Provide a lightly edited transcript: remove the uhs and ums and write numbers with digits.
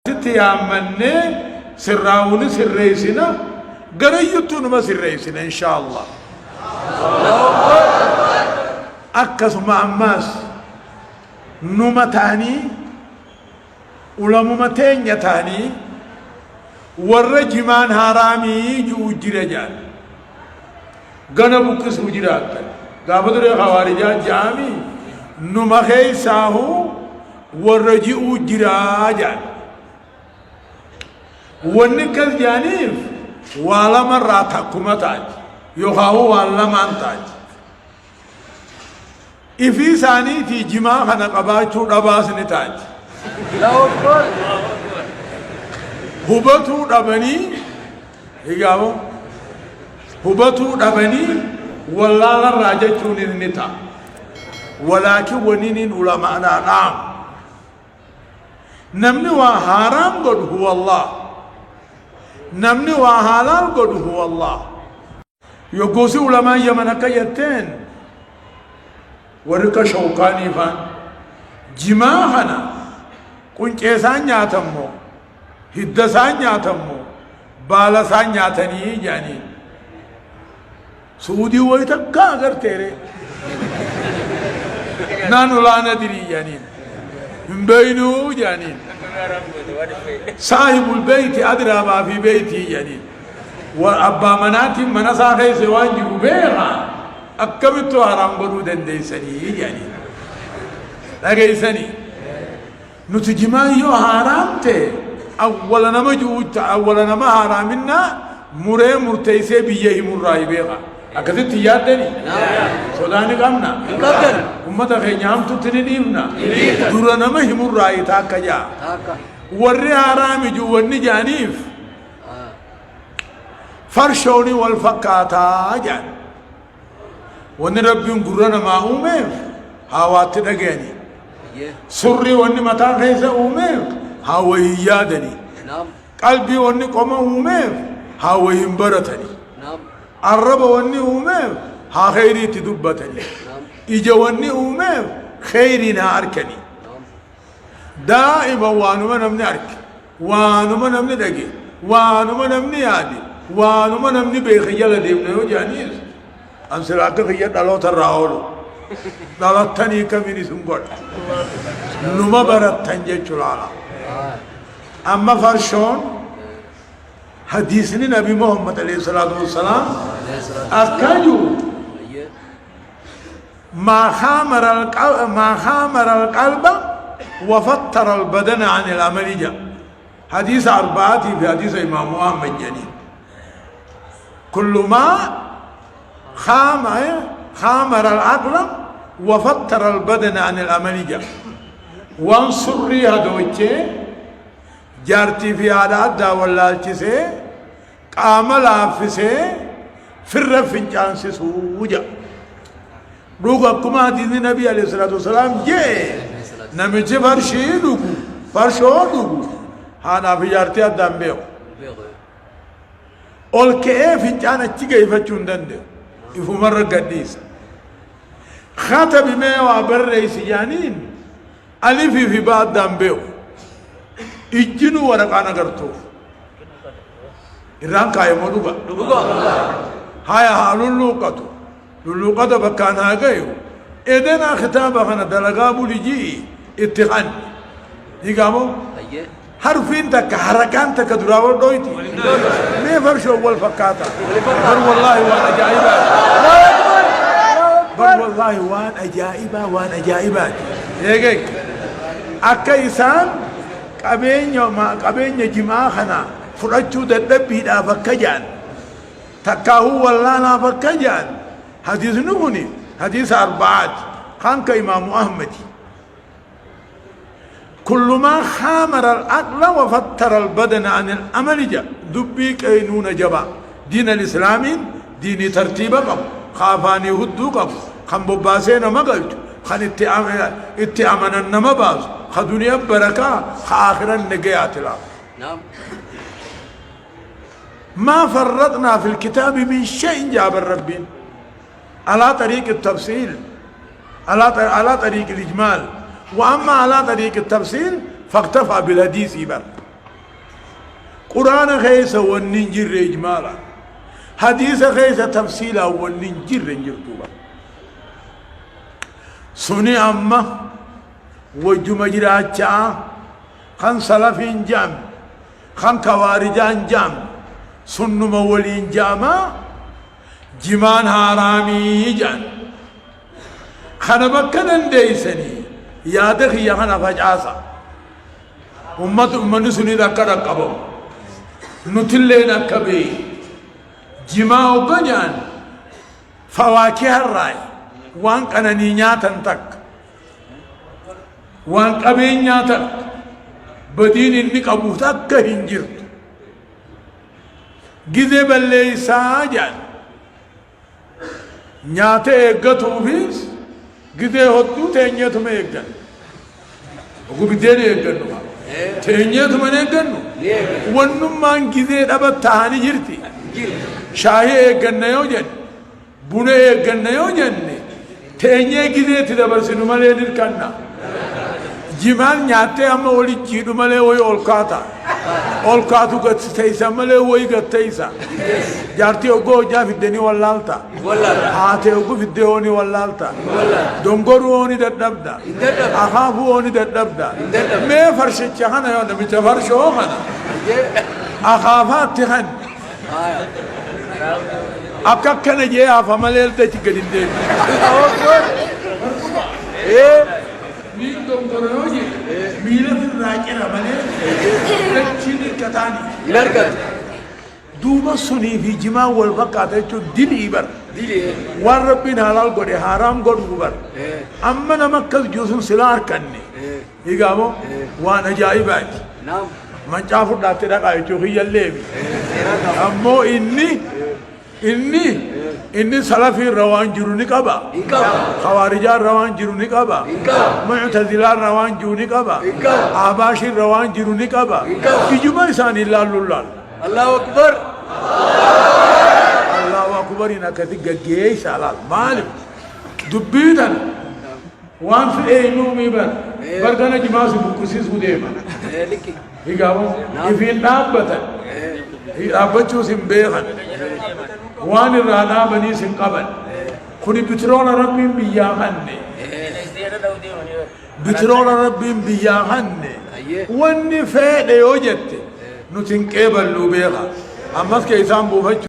تيامني سراوني سريسنا قريتون ما سريسنا إن شاء الله أكس مع الناس نمتاني ولممتين يتاني والرجمان هرامي جو جرجان غنبوك سوجرات قابضر خوارجات جامي نمخي ساهو والرجئو جراجان ونكال جانيف والا مرة تحكمة تاج يخاو والا من تاج إفي ثاني في جماع خنا قبائتو رباس نتاج هبتو ربني هيجاو هبتو ربني والله الراجع تون النتا ولكن ونين علماء نعم نمني وحرام قد هو الله نمني وحلال قد هو الله يقوسي علماء يمنك يتين ورك شوكاني فان جماعنا كنت إنسان ياتمو هدسان ياتمو بالسان ياتني يعني سعودي ويتكا أگر تيرے نانو لا ندري يعني من بينه يعني صاحب البيت أدرى ما في بيتي يعني وأبا مناتي منسا خيس وانجي بيغا أكبتو حرام برودن ديساني يعني لغيساني نتجمع يو حرام تي أولا نما جوت أولا نما حرامنا مري مرتيسي بيه مرائي بيغا أكثر تيادني سوداني قامنا أمة خيام تتنديمنا دورنا ما هم الرأي تاكا جا ورّي حرامي جو وني جانيف فرشوني والفقاتا جان وني ربي قرنا ما أميف هاوات دقاني سرّي وني متان خيسا أميف هاوي يادني قلبي وني قوما أميف هاوي مبرتني الرب وني أميف ها خيري تدبتني إجا وني أميف خيري ناركني دائما وانما نمني أرك وانما نمني دقي وانما نمني يادي وانما نمني بيخيال ديمنا وجانيس أمسراك خيال دلو تراولو دلتني كميني سنقل نما برد تنجي چلالا أما فرشون حديثني نبي محمد عليه الصلاة والسلام أكاجو ما خامر القلب وفتر البدن عن العمل جاء حديث أربعة في حديث إمام محمد جنين كل ما خامر العقل وفتر البدن عن العمل جاء وانصر هدوچه جارتي في عادات دا واللالچسه قامل آفسه فر فنجان سے سوجا روغا کما دیدی نبی علیہ السلام یہ نمیچه فرشی دوگو فرشو دوگو ہانا فی جارتی ادام بیو اول که فنجان اچی گئی فچون دنده افو مر قدیس خاتب میو عبر رئیس جانین علیفی فی بعد دام بیو إجنو ورقانا كرتوف إيران كاي مولوغا هاي هالولوقاتو لولوقاتو بكانا غيو إذن خطابا خنا دلغابو لجي اتخان يقامو حرفين تك حركان تك دراور دويتي مي فرشو أول فكاتا بل والله وانا جائبات بل والله وانا جائبات يقيك أكا إسان قبين جماع خنا فرجو دبي دا فكجان تكاهو والله فكجان حديث نبني حديث أربعات خانك إمام أحمد كل ما خامر العقل وفتر البدن عن الأمل جاء دبي كينون جبا دين الإسلام دين ترتيب قب خافاني هدو قب خنبباسين مقلت خن اتعامنا النمباز خدنيا بركة خآخرا نجيات لا نعم ما فرطنا في الكتاب من شيء جاب الربين على طريق التفصيل على طريق الإجمال وأما على طريق التفصيل فاكتفى بالحديث بل قرآن خيسة والنجر إجمالا حديث خيسة تفصيلا والنجر نجرتوبا سني أما وجو مجرات خان سلفين جام خان كوارجان جام سن مولين جاما جمان حرامي جان خانا بكنا نديسني يادخ يخانا فجاسا أمة سني ذكر قبو نتلين كبي جماع بنيان فواكه الرأي وان كان نينياتا تك وان كبي نياتا بدين إنك أبوتك هنجرت جذي باللي ساجان نياتا إيقاتو فيس جذي هدو تينياتو ما إيقان وقو بدين إيقانو تينياتو ما إيقانو ونمان جذي أبت تهاني جرتي شاهي إيقان نيو جن بونه إيقان نيو جن تينيه جذي تدبرسنو مالي نركنا جمال نياته أما ولي جيدو مالي وي أولكاتا أولكاتو قد تيسا مالي وي قد تيسا جارتي أقو جا في الدني واللالتا هاتي أقو في الدهوني واللالتا دونغورو هوني داد نبدا أخافو هوني داد نبدا مي فرشي چخانا يونا ميتا فرشو خانا أخافات تخن أكا كان جي آفا مالي التاكي قدين دين مين دونغورو هوني ميلا في الراجرة مالي لكشين الكتاني لرقت دوبا سني في جماع والبقات يجو دلي بر وان ربين حلال قولي حرام قولي بر أما نمكز جوسن سلار كني إيقامو وان أجائبات نعم من جافر داتي رقا يجو خي الليبي أمو إني سلفي روان جروني قبا خوارجان روان جروني قبا معتزلان روان جروني قبا آباشي روان جروني قبا إجمع إسان الله لله الله أكبر الله أكبر إنك تجيء سالال مالك دبيدا وان في أي نومي بر بركنا جماعة بكرسيس وديما هيكابو يفين نابتا أبتشو سنبيخن وان الرانا بني سنقبل كوني بترول ربي بياهن بترول ربي بياهن واني فعل يوجد نتنقبل لبيخا أمس كيسان بوفج